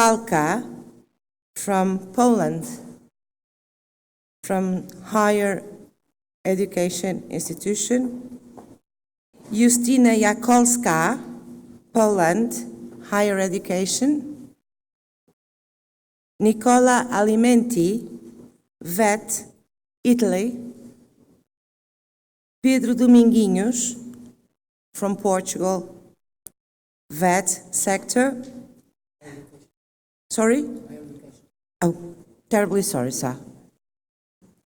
Opalka from Poland, from Higher Education Institution. Justyna Jakolska, Poland, Higher Education. Nicola Alimenti, VET, Italy. Pedro Dominguinhos, from Portugal, VET sector. Sorry? Oh, terribly sorry, sir.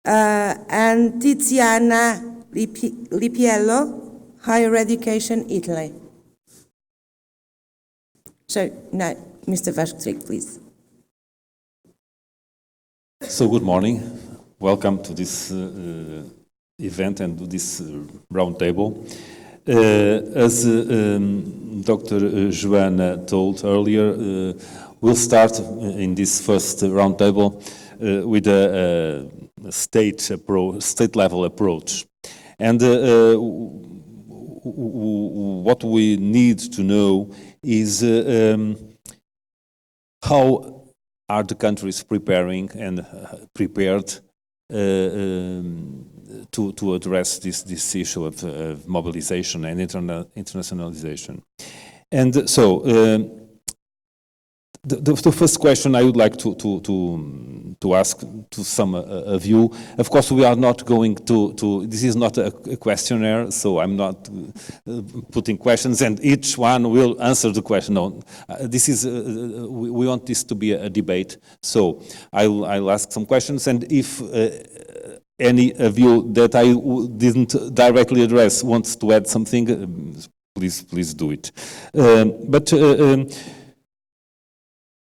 And Tiziana Lipiello, Higher Education, Italy. So, now, Mr. Vastrik, please. So, good morning. Welcome to this event and to this roundtable. As Dr. Joanna told earlier, we'll start in this first roundtable with a state-level approach. And what we need to know is how are the countries preparing and prepared to address this issue of mobilization and internationalization. And so, the first question I would like to ask to some of you, of course we are not going to this is not a questionnaire, so I'm not putting questions and each one will answer the question. No, this is, we want this to be a debate, so I'll ask some questions, and if any of you that I didn't directly address wants to add something, please do it.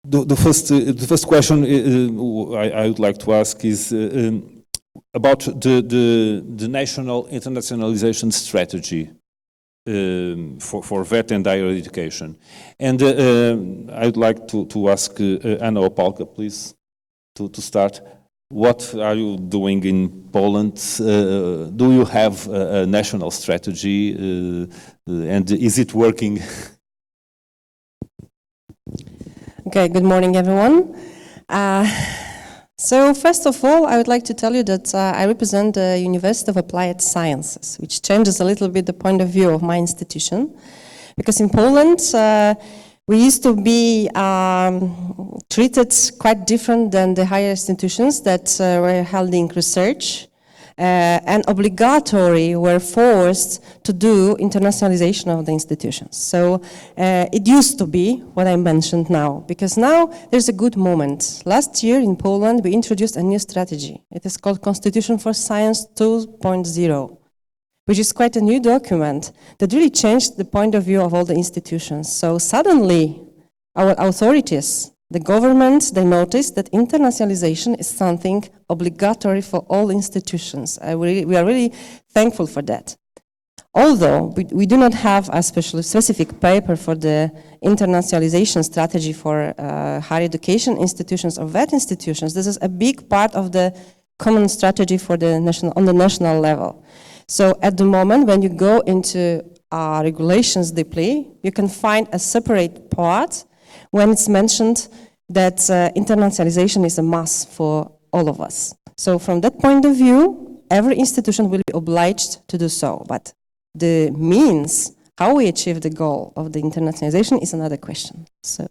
The first question I would like to ask is about the national internationalization strategy for VET and higher education. And I would like to ask Anna Opalka, please, to start. What are you doing in Poland? Do you have a national strategy, and is it working? Okay, good morning, everyone. So first of all, I would like to tell you that I represent the University of Applied Sciences, which changes a little bit the point of view of my institution. Because in Poland, we used to be treated quite different than the higher institutions that were holding research and obligatory were forced to do internationalization of the institutions. So it used to be what I mentioned now, because now there's a good moment. Last year in Poland, we introduced a new strategy. It is called Constitution for Science 2.0, which is quite a new document that really changed the point of view of all the institutions. So suddenly, our authorities, the government, they noticed that internationalization is something obligatory for all institutions. We are really thankful for that. Although we do not have a specific paper for the internationalization strategy for higher education institutions or VET institutions, this is a big part of the common strategy for the on the national level. So at the moment, when you go into regulations deeply, you can find a separate part when it's mentioned that internationalization is a must for all of us. So from that point of view, every institution will be obliged to do so. But the means, how we achieve the goal of the internationalization is another question. So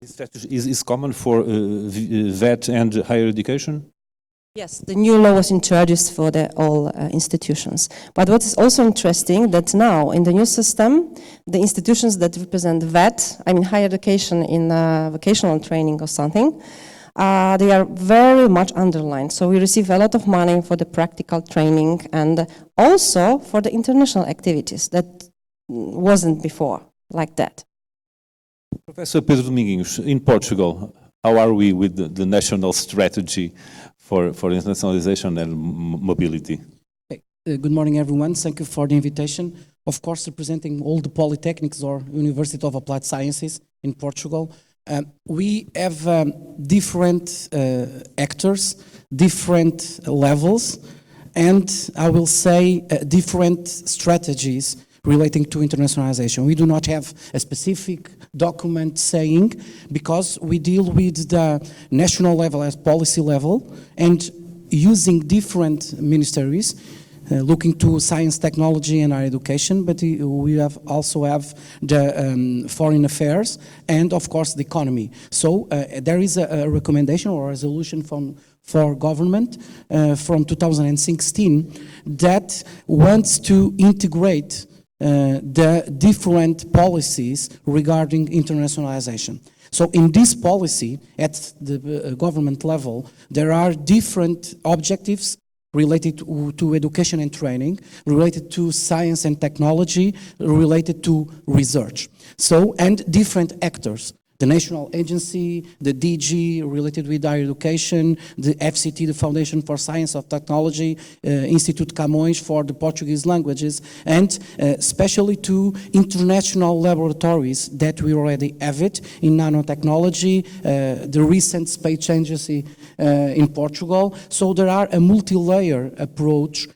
this strategy is common for VET and higher education? Yes, the new law was introduced for all institutions. But what is also interesting that now in the new system, the institutions that represent VET, I mean higher education in vocational training or something, they are very much underlined. So we receive a lot of money for the practical training and also for the international activities that wasn't before like that. Professor Pedro Dominguinhos, in Portugal, how are we with the national strategy for internationalization and mobility? Hey, good morning, everyone. Thank you for the invitation. Of course, representing all the polytechnics or University of Applied Sciences in Portugal. We have different actors, different levels, and I will say different strategies relating to internationalization. We do not have a specific document saying, because we deal with the national level as policy level and using different ministries, looking to science, technology, and higher education, but we also have the foreign affairs and, of course, the economy. So there is a recommendation or a resolution for government from 2016 that wants to integrate the different policies regarding internationalization. So in this policy, at the government level, there are different objectives related to education and training, related to science and technology, related to research. So, and different actors. The national agency, the DG related with higher education, the FCT, the Foundation for Science of Technology, Institute Camões for the Portuguese languages, and especially to international laboratories that we already have it in nanotechnology, the recent space agency in Portugal. So there are a multi-layer approach,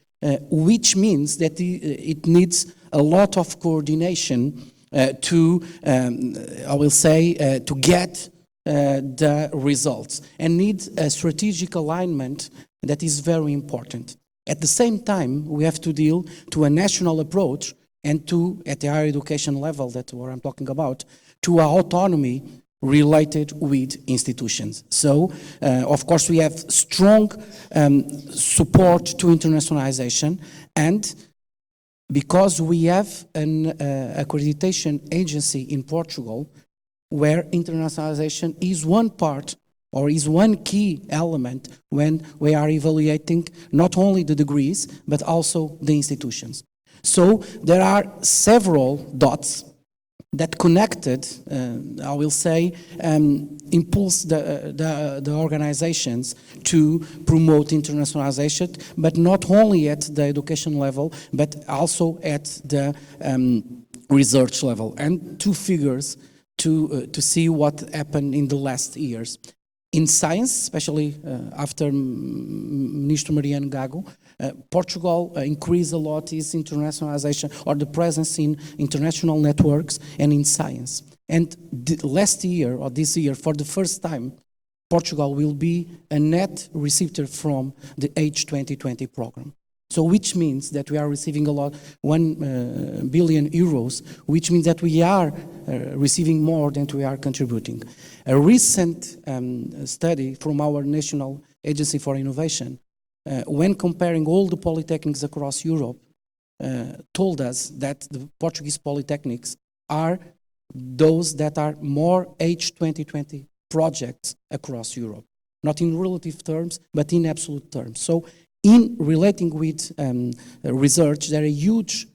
which means that it needs a lot of coordination to, I will say, to get the results, and needs a strategic alignment that is very important. At the same time, we have to deal to a national approach and to, at the higher education level, that's what I'm talking about, to autonomy related with institutions. So, of course, we have strong support to internationalization, and because we have an accreditation agency in Portugal where internationalization is one part or is one key element when we are evaluating not only the degrees but also the institutions. So there are several dots that connected, I will say, impulse the organizations to promote internationalization, but not only at the education level, but also at the research level. And two figures to see what happened in the last years. In science, especially after Minister Mariano Gago, Portugal increased a lot its internationalization or the presence in international networks and in science. And last year or this year, for the first time, Portugal will be a net receiver from the H2020 program. So which means that we are receiving a lot, 1 billion euros, which means that we are receiving more than we are contributing. A recent study from our National Agency for Innovation, when comparing all the polytechnics across Europe, told us that the Portuguese polytechnics are those that are more H2020 projects across Europe. Not in relative terms, but in absolute terms. So in relating with research, there are huge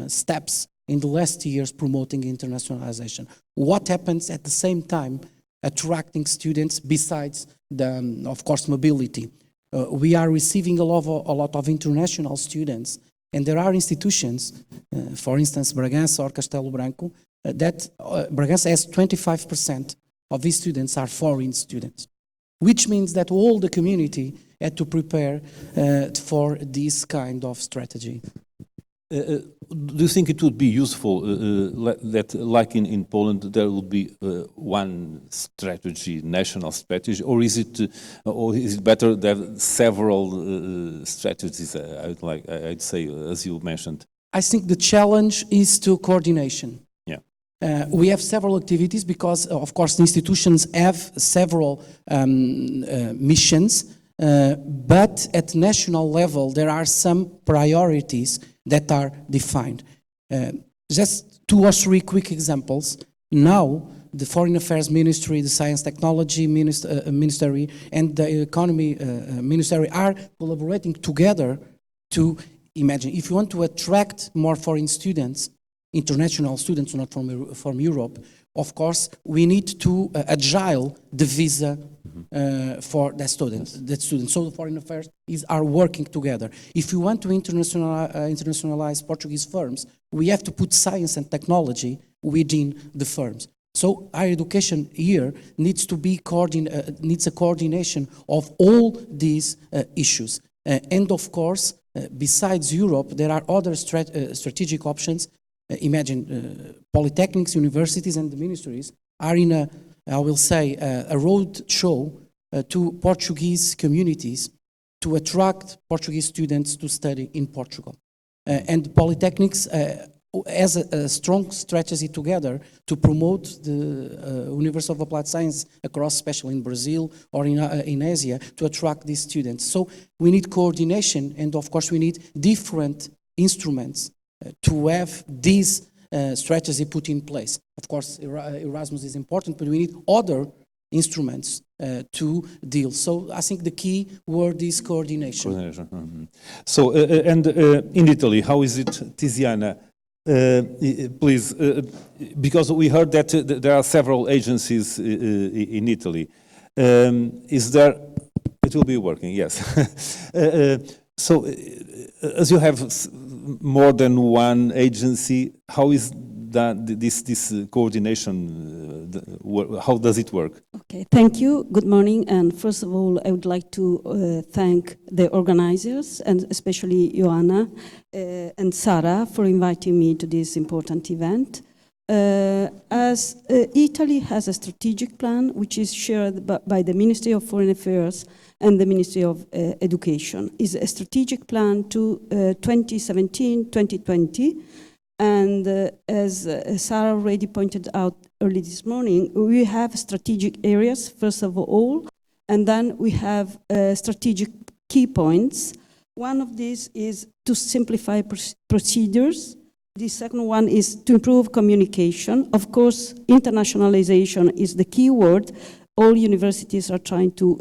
steps in the last years promoting internationalization. What happens at the same time attracting students besides the, of course, mobility? We are receiving a lot of international students, and there are institutions, for instance, Bragança or Castelo Branco, that Bragança has 25% of these students are foreign students, which means that all the community had to prepare for this kind of strategy. Do you think it would be useful that, like in Poland, there would be one strategy, national strategy, or is it better to have several strategies? I'd say, as you mentioned. I think the challenge is to coordination. Yeah. We have several activities because, of course, the institutions have several missions, but at national level, there are some priorities that are defined. Just 2 or 3 quick examples. Now, the Foreign Affairs Ministry, the Science Technology Ministry, and the Economy Ministry are collaborating together to imagine, if you want to attract more foreign students, international students, not from Europe, of course, we need to agile the visa for the students. So the foreign affairs are working together. If you want to internationalize Portuguese firms, we have to put science and technology within the firms. So higher education here needs to be needs a coordination of all these issues. And of course, besides Europe, there are other strategic options imagine polytechnics, universities, and the ministries are in a, I will say, a road show to Portuguese communities to attract Portuguese students to study in Portugal. And polytechnics has a strong strategy together to promote the University of Applied Science across, especially in Brazil or in Asia, to attract these students. So we need coordination, and of course we need different instruments to have this strategy put in place. Of course, Erasmus is important, but we need other instruments to deal. So I think the key word is coordination. So, and in Italy, how is it, Tiziana? Please, because we heard that there are several agencies in Italy. Is there, it will be working, yes. So, as you have more than one agency, how is that this coordination, how does it work? Okay, thank you. Good morning. And first of all, I would like to thank the organizers, and especially Joanna and Sara, for inviting me to this important event. As Italy has a strategic plan which is shared by the Ministry of Foreign Affairs and the Ministry of Education. It's a strategic plan to 2017-2020. And as Sarah already pointed out early this morning, we have strategic areas, first of all, and then we have strategic key points. One of these is to simplify procedures. The second one is to improve communication. Of course, internationalization is the key word. All universities are trying to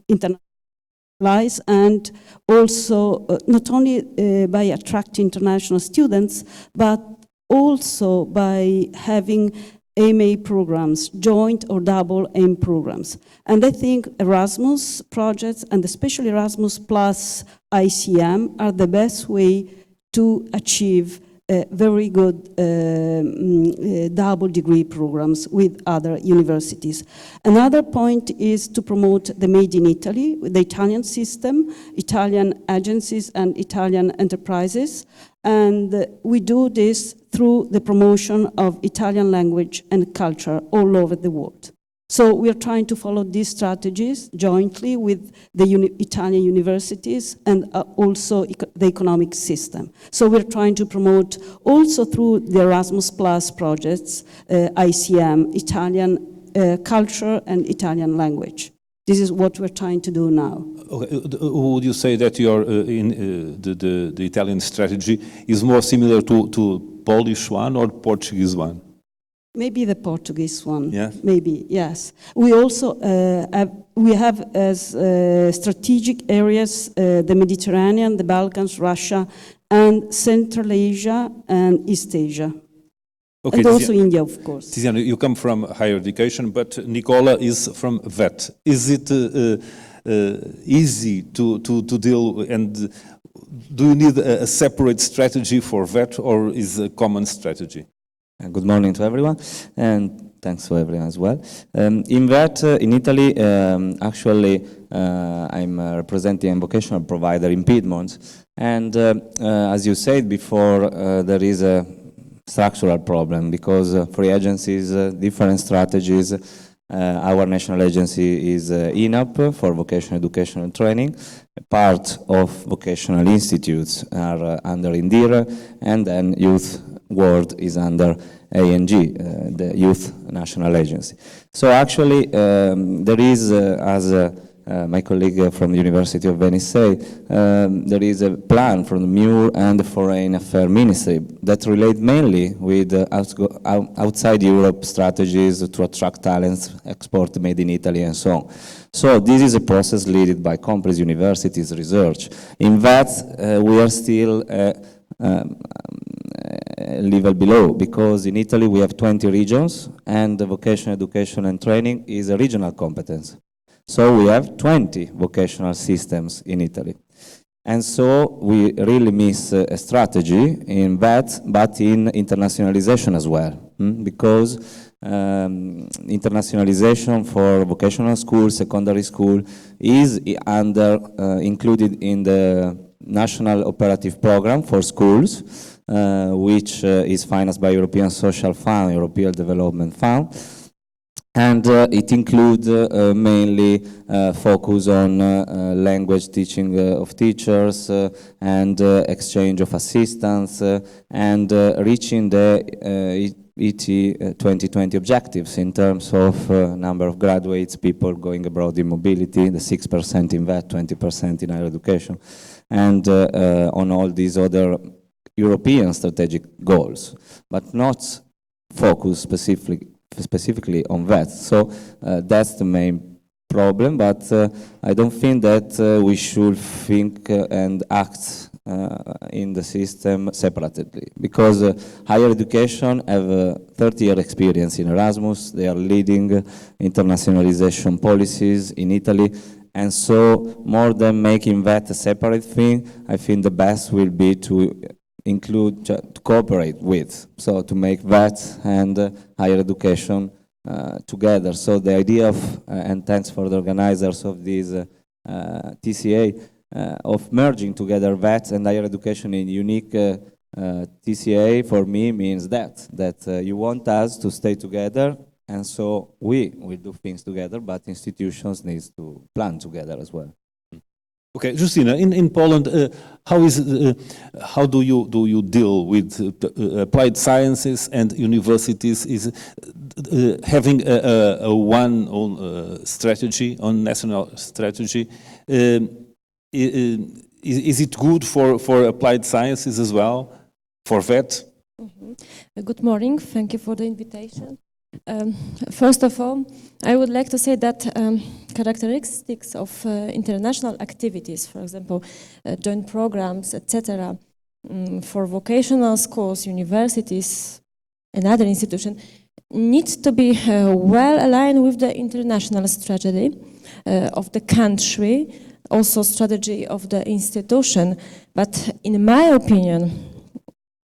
internationalize, and also not only by attracting international students, but also by having MA programs, joint or double aim programs. And I think Erasmus projects, and especially Erasmus plus ICM, are the best way to achieve very good double degree programs with other universities. Another point is to promote the Made in Italy, the Italian system, Italian agencies and Italian enterprises. And we do this through the promotion of Italian language and culture all over the world. So we are trying to follow these strategies jointly with the Italian universities and also the economic system. So we're trying to promote also through the Erasmus Plus projects, ICM, Italian culture and Italian language. This is what we're trying to do now. Okay. Would you say that your the Italian strategy is more similar to Polish one or Portuguese one? Maybe the Portuguese one. Yeah. Maybe, yes. We also have as strategic areas the Mediterranean, the Balkans, Russia, and Central Asia and East Asia. Okay, and also India, of course. Tiziana, you come from higher education, but Nicola is from VET. Is it easy to deal, and do you need a separate strategy for VET, or is a common strategy? Good morning to everyone, and thanks to everyone as well. In VET, in Italy, actually, I'm representing a vocational provider in Piedmont, and as you said before, there is a structural problem because free agencies, different strategies. Our national agency is INAP for vocational education and training. Part of vocational institutes are under INDIRA, and then Youth World is under ANG, the Youth National Agency. So actually, there is, as my colleague from the University of Venice said, there is a plan from the MUR and the Foreign Affairs Ministry that relate mainly with outside Europe strategies to attract talents, export made in Italy and so on. So this is a process led by companies, universities, research. In that, we are still a level below, because in Italy we have 20 regions and the vocational education and training is a regional competence. So we have 20 vocational systems in Italy. And so we really miss a strategy in that, but in internationalization as well, because internationalization for vocational school, secondary school is included in the National Operative Program for schools, which is financed by European Social Fund, European Development Fund. And it includes mainly focus on language teaching of teachers and exchange of assistants and reaching the ET 2020 objectives in terms of number of graduates, people going abroad in mobility, the 6% in VET, 20% in higher education, and on all these other European strategic goals, but not focus specifically on that. So that's the main problem, but I don't think that we should think and act in the system separately, because higher education have a 30-year experience in Erasmus. They are leading internationalization policies in Italy, and so more than making that a separate thing, I think the best will be to include, to cooperate with, so to make that and higher education together. So the idea of, and thanks for the organizers of this TCA, of merging together VET and higher education in unique TCA, for me means that you want us to stay together, and so we will do things together, but institutions need to plan together as well. Okay, Justina, in Poland, how do you deal with applied sciences and universities? Is having a one strategy, on national strategy, is it good for applied sciences as well, for VET? Good morning. Thank you for the invitation. First of all, I would like to say that characteristics of international activities, for example, joint programs, etc., for vocational schools, universities, and other institutions, need to be well aligned with the international strategy of the country, also strategy of the institution, but in my opinion,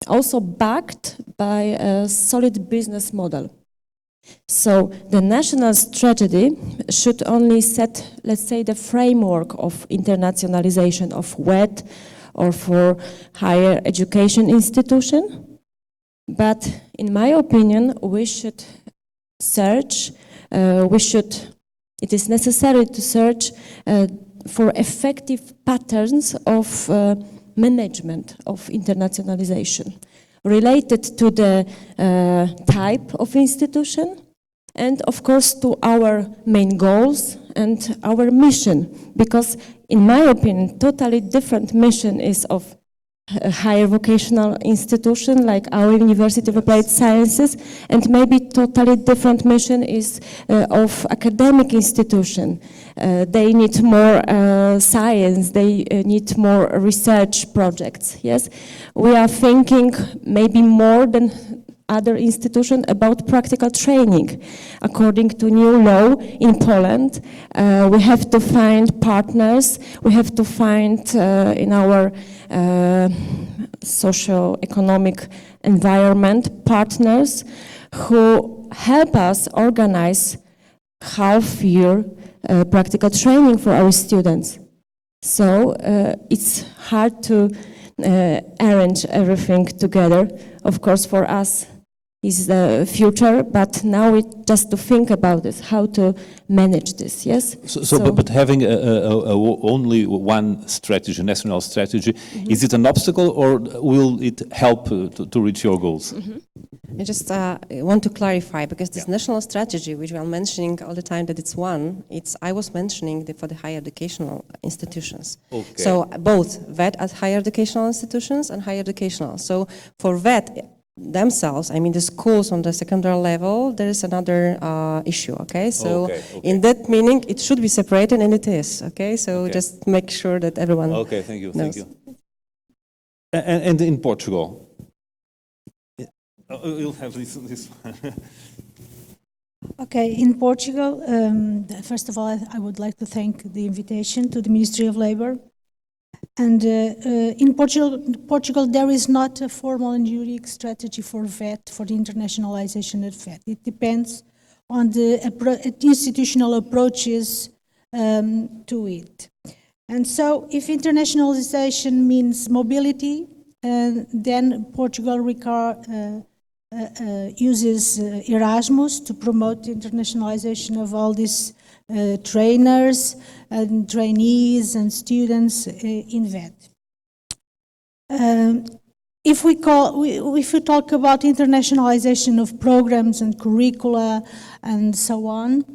also backed by a solid business model. So the national strategy should only set, let's say, the framework of internationalization of WET or for higher education institution. But in my opinion, we should search, it is necessary to search for effective patterns of management of internationalization, related to the type of institution and of course to our main goals and our mission, because in my opinion totally different mission is of a higher vocational institution like our University of Applied Sciences, and maybe totally different mission is of academic institution. They need more science, they need more research projects, yes? We are thinking maybe more than other institutions about practical training. According to new law in Poland, we have to find partners, we have to find in our socio-economic environment partners who help us organize half-year practical training for our students. So it's hard to arrange everything together. Of course, for us is the future, but now we just to think about this, how to manage this, yes? But having only one strategy, national strategy, is it an obstacle or will it help to reach your goals? I just want to clarify, because this national strategy, which we are mentioning all the time that it's one, I was mentioning for the higher educational institutions. Okay. So both VET at higher educational institutions and higher educational. So for VET themselves, I mean the schools on the secondary level, there is another issue, okay? So in that meaning, it should be separated, and it is, okay? So just make sure that everyone knows. Thank you. And in Portugal? You'll have this one. Okay, in Portugal, first of all, I would like to thank the invitation to the Ministry of Labour. And in Portugal, there is not a formal and unique strategy for VET, for the internationalization of VET. It depends on the institutional approaches to it. And so if internationalization means mobility, and then Portugal uses Erasmus to promote the internationalization of all these trainers and trainees and students in VET. If we talk about internationalization of programs and curricula and so on,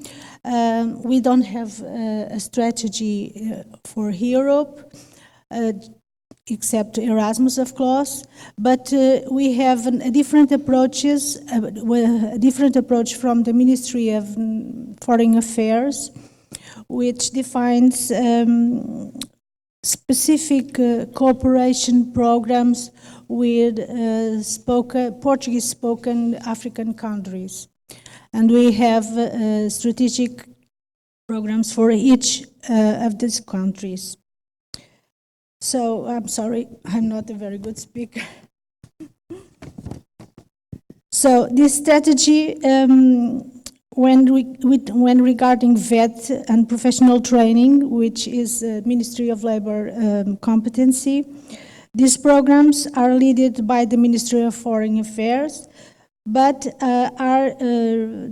we don't have a strategy for Europe, except Erasmus, of course, but we have a different approach from the Ministry of Foreign Affairs, which defines specific cooperation programs with Portuguese-spoken African countries. And we have strategic programs for each of these countries. So, I'm sorry, I'm not a very good speaker. So, this strategy, when regarding VET and professional training, which is Ministry of Labour competency, these programs are led by the Ministry of Foreign Affairs, but are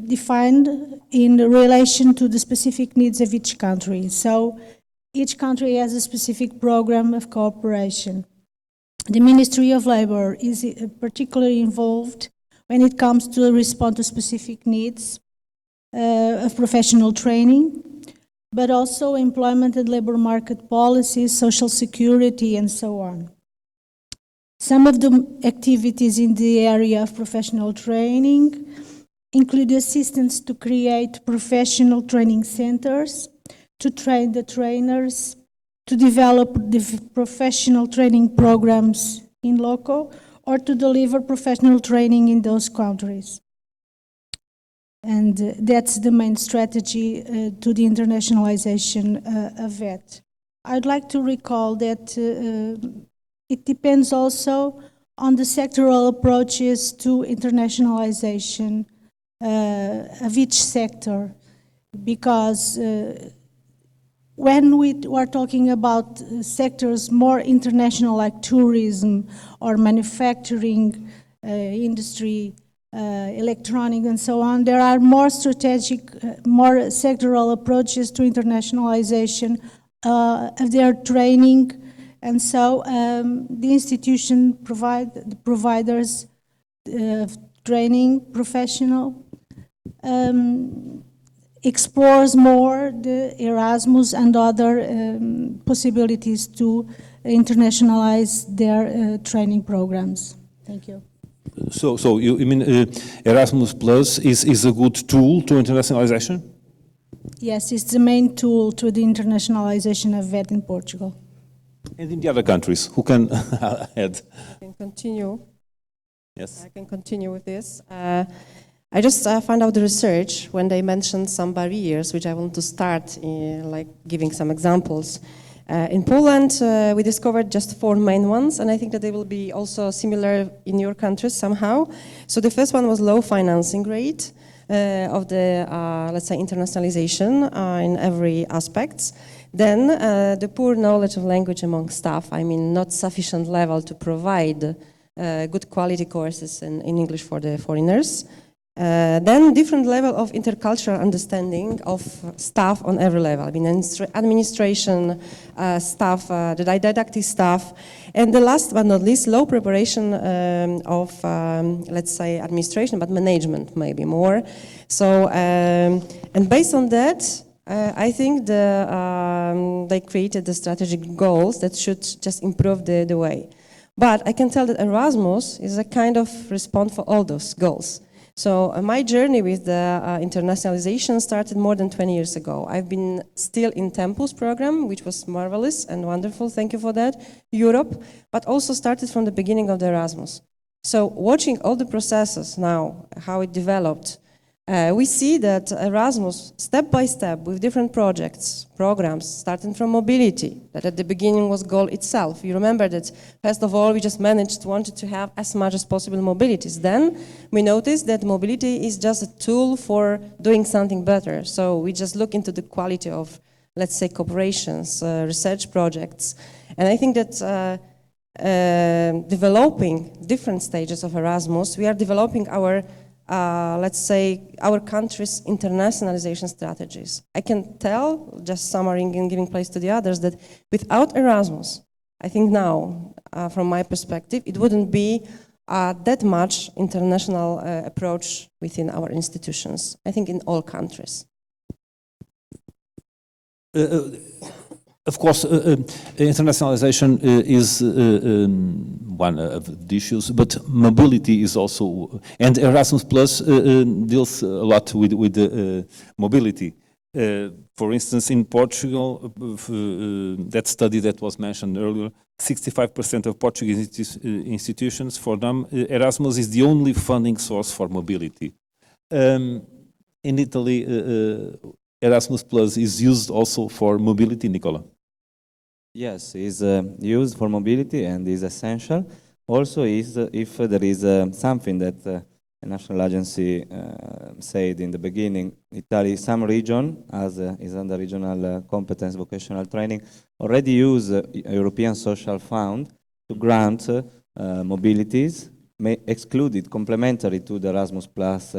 defined in relation to the specific needs of each country. So each country has a specific program of cooperation. The Ministry of Labour is particularly involved when it comes to respond to specific needs of professional training, but also employment and labour market policies, social security, and so on. Some of the activities in the area of professional training include assistance to create professional training centers, to train the trainers, to develop the professional training programs in loco, or to deliver professional training in those countries. And that's the main strategy to the internationalization of VET. I'd like to recall that it depends also on the sectoral approaches to internationalization of each sector, because when we are talking about sectors more international like tourism or manufacturing, industry, electronic and so on, there are more strategic, more sectoral approaches to internationalization of their training, and so the institution the providers of training professional explores more the Erasmus and other possibilities to internationalize their training programs. Thank you. So you mean Erasmus Plus is a good tool to internationalization? Yes, it's the main tool to the internationalization of VET in Portugal. And in the other countries, who can add? I can continue. Yes. I can continue with this. I just found out the research when they mentioned some barriers, which I want to start like giving some examples. In Poland, we discovered just 4 main ones, and I think that they will be also similar in your countries somehow. So the first one was low financing rate of the, let's say, internationalization in every aspect. Then the poor knowledge of language among staff, I mean, not sufficient level to provide good quality courses in English for the foreigners. Then different level of intercultural understanding of staff on every level. I mean, administration staff, the didactic staff, and the last but not least, low preparation of, let's say, administration, but management maybe more. So, and based on that, I think they created the strategic goals that should just improve the way. But I can tell that Erasmus is a kind of response for all those goals. So my journey with the internationalization started more than 20 years ago. I've been still in Tempus program, which was marvelous and wonderful, thank you for that, Europe, but also started from the beginning of the Erasmus. So watching all the processes now, how it developed, we see that Erasmus, step by step, with different projects, programs, starting from mobility, that at the beginning was goal itself. You remember that, first of all, we just wanted to have as much as possible mobilities. Then we noticed that mobility is just a tool for doing something better. So we just look into the quality of, let's say, cooperations, research projects. And I think that developing different stages of Erasmus. We are developing our, let's say, our country's internationalization strategies. I can tell, just summarizing and giving place to the others, that without Erasmus, I think now, from my perspective, it wouldn't be that much international approach within our institutions, I think in all countries. Of course, internationalization is one of the issues, but mobility is also, and Erasmus Plus deals a lot with mobility. For instance, in Portugal, that study that was mentioned earlier, 65% of Portuguese institutions, for them, Erasmus is the only funding source for mobility. In Italy, Erasmus Plus is used also for mobility, Nicola? Yes, is used for mobility and is essential. Also, is if there is something that the national agency said in the beginning, Italy, some region, as is under regional competence vocational training, already use European Social Fund to grant mobilities, excluded, complementary to the Erasmus Plus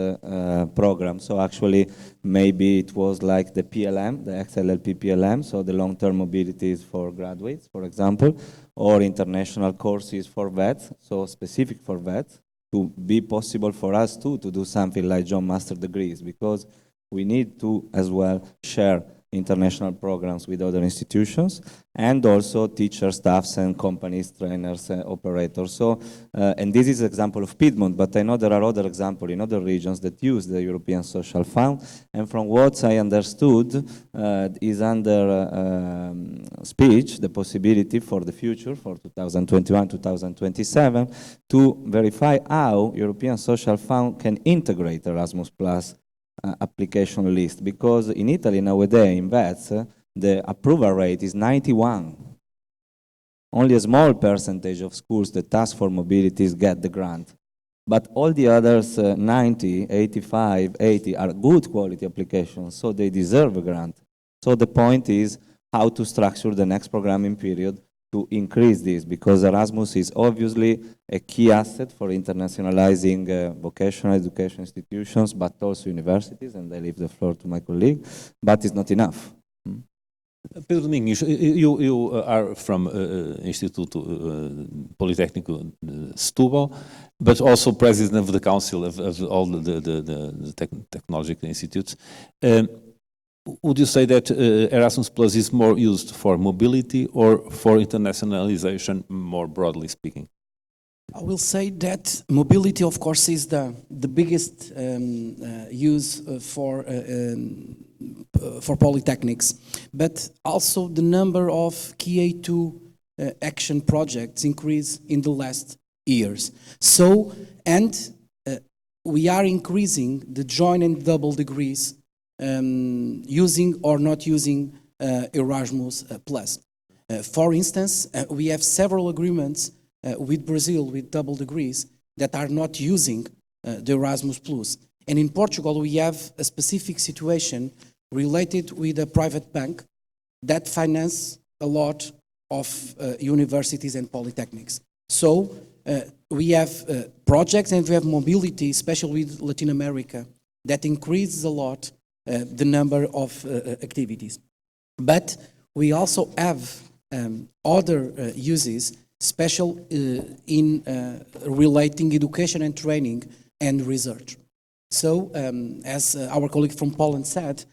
program. So actually, maybe it was like the PLM, the XLLP PLM, so the long-term mobilities for graduates, for example, or international courses for vets, so specific for vets, to be possible for us too to do something like joint master degrees, because we need to as well share international programs with other institutions, and also teachers, staffs, and companies, trainers, operators. So, and this is an example of Piedmont, but I know there are other examples in other regions that use the European Social Fund, and from what I understood, is under speech the possibility for the future, for 2021-2027, to verify how European Social Fund can integrate Erasmus Plus application list, because in Italy nowadays in VETS the approval rate is 91. Only a small percentage of schools that ask for mobilities get the grant, but all the others 90, 85, 80 are good quality applications, so they deserve a grant. So the point is how to structure the next programming period to increase this, because Erasmus is obviously a key asset for internationalizing vocational education institutions, but also universities, and I leave the floor to my colleague, but it's not enough. Pedro Domingos, you are from Instituto Politécnico Setúbal, but also president of the council of all the technological institutes. Would you say that Erasmus Plus is more used for mobility or for internationalization, more broadly speaking? I will say that mobility, of course, is the biggest use for polytechnics, but also the number of key A2 action projects increased in the last years. So, and we are increasing the joint and double degrees using or not using Erasmus Plus. For instance, we have several agreements with Brazil with double degrees that are not using the Erasmus Plus. And in Portugal, we have a specific situation related with a private bank that finance a lot of universities and polytechnics. So we have projects and we have mobility, especially with Latin America, that increases a lot the number of activities. But we also have other uses, special in relating education and training and research. So, as our colleague from Poland said,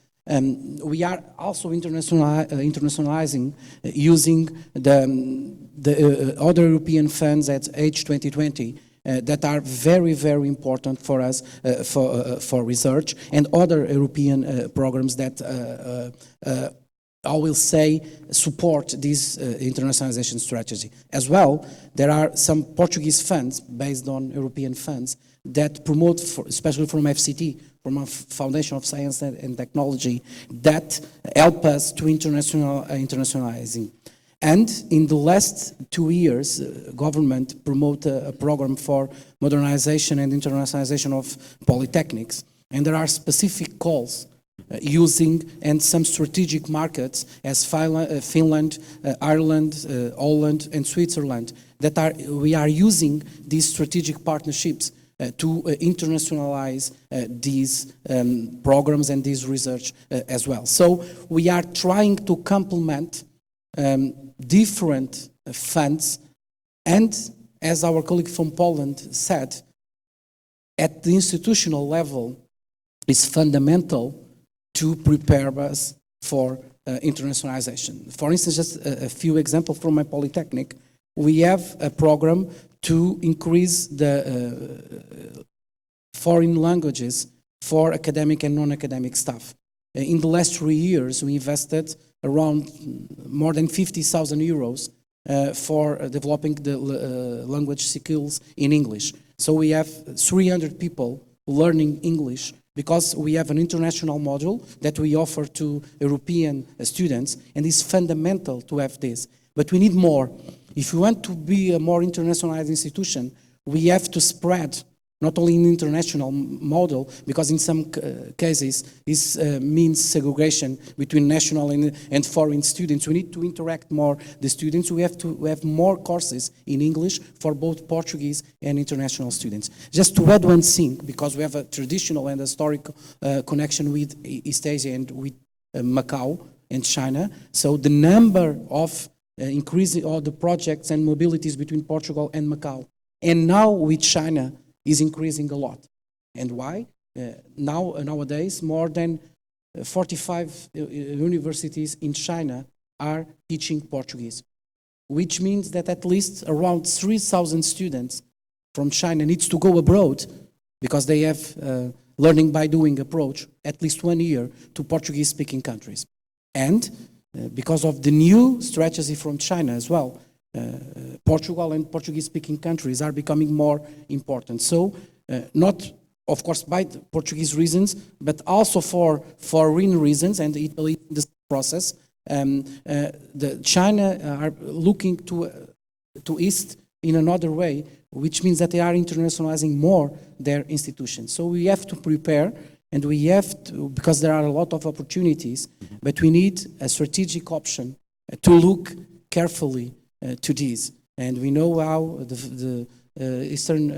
we are also internationalizing using the other European funds at H2020 that are very, very important for us for research, and other European programs that I will say support this internationalization strategy. As well, there are some Portuguese funds based on European funds that promote, especially from FCT, from a Foundation of Science and Technology, that help us to internationalizing. And in the last 2 years, government promoted a program for modernization and internationalization of polytechnics. And there are specific calls using and some strategic markets as Finland, Ireland, Holland, and Switzerland we are using these strategic partnerships to internationalize these programs and this research as well. So we are trying to complement different funds, and as our colleague from Poland said, at the institutional level, it's fundamental to prepare us for internationalization. For instance, just a few examples from my polytechnic. We have a program to increase the foreign languages for academic and non-academic staff. In the last 3 years, we invested around more than 50,000 euros for developing the language skills in English. So we have 300 people learning English because we have an international module that we offer to European students, and it's fundamental to have this. But we need more. If we want to be a more internationalized institution, we have to spread not only an international model, because in some cases this means segregation between national and foreign students. We need to interact more the students. We have to have more courses in English for both Portuguese and international students. Just to add one thing, because we have a traditional and historical connection with East Asia and with Macau and China. So the number of increasing all the projects and mobilities between Portugal and Macau, and now with China, is increasing a lot. And why? Nowadays, more than 45 universities in China are teaching Portuguese, which means that at least around 3,000 students from China needs to go abroad because they have learning by doing approach at least 1 year to Portuguese-speaking countries. And because of the new strategy from China as well, Portugal and Portuguese-speaking countries are becoming more important. So, not, of course, by the Portuguese reasons, but also for foreign reasons, and Italy in this process. China are looking to East in another way, which means that they are internationalizing more their institutions. So we have to prepare, and we have to, because there are a lot of opportunities, but we need a strategic option to look carefully to these. And we know how the Eastern